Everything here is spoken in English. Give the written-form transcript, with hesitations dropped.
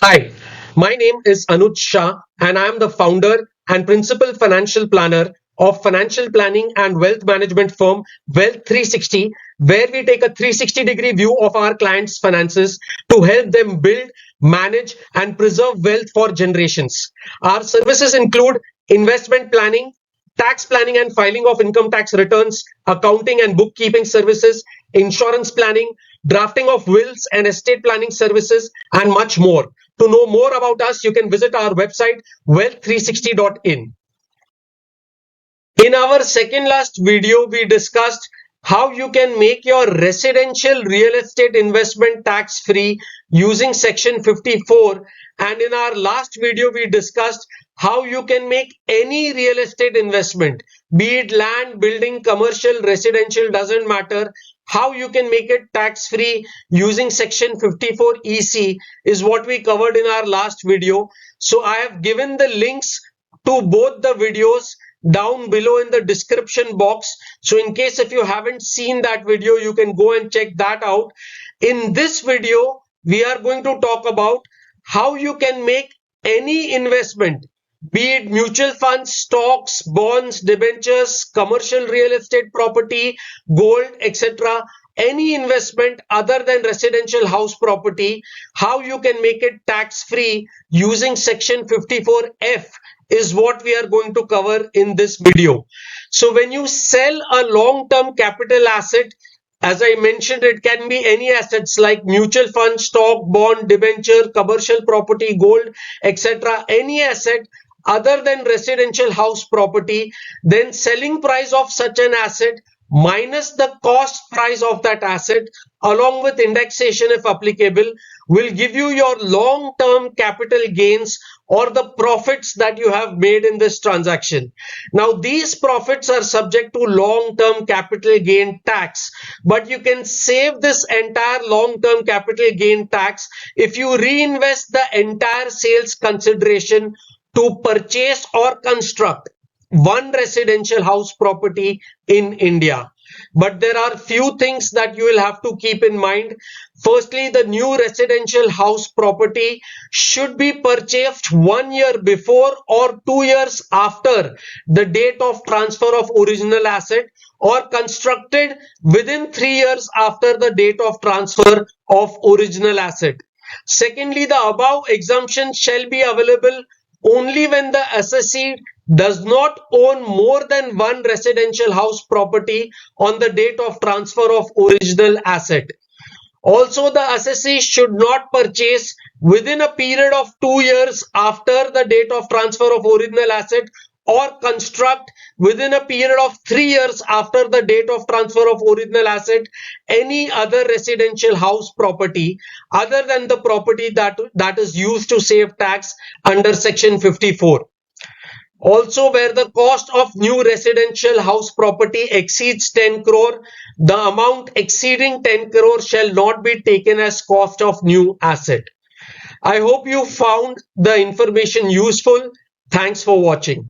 Hi, my name is Anuj Shah, and I am the founder and principal financial planner of financial planning and wealth management firm Wealth 360, where we take a 360-degree view of our clients' finances to help them build, manage, and preserve wealth for generations. Our services include investment planning, tax planning and filing of income tax returns, accounting and bookkeeping services, insurance planning, drafting of wills and estate planning services, and much more. To know more about us, you can visit our website wealth360.in. In our second last video, we discussed how you can make your residential real estate investment tax free using section 54. And in our last video, we discussed how you can make any real estate investment, be it land, building, commercial, residential, doesn't matter. How you can make it tax free using section 54 EC is what we covered in our last video. So I have given the links to both the videos down below in the description box. So in case if you haven't seen that video, you can go and check that out. In this video, we are going to talk about how you can make any investment, be it mutual funds, stocks, bonds, debentures, commercial real estate property, gold, etc. Any investment other than residential house property, how you can make it tax free using section 54F is what we are going to cover in this video. So when you sell a long-term capital asset, as I mentioned, it can be any assets like mutual fund, stock, bond, debenture, commercial property, gold, etc. Any asset other than residential house property, then selling price of such an asset minus the cost price of that asset along with indexation if applicable will give you your long term capital gains or the profits that you have made in this transaction. Now these profits are subject to long term capital gain tax, but you can save this entire long term capital gain tax if you reinvest the entire sales consideration to purchase or construct one residential house property in India. But there are few things that you will have to keep in mind. Firstly, the new residential house property should be purchased 1 year before or 2 years after the date of transfer of original asset or constructed within 3 years after the date of transfer of original asset. Secondly, the above exemption shall be available only when the assessee does not own more than one residential house property on the date of transfer of original asset. Also, the assessee should not purchase within a period of 2 years after the date of transfer of original asset or construct within a period of 3 years after the date of transfer of original asset any other residential house property other than the property that is used to save tax under section 54. Also, where the cost of new residential house property exceeds 10 crore, the amount exceeding 10 crore shall not be taken as cost of new asset. I hope you found the information useful. Thanks for watching.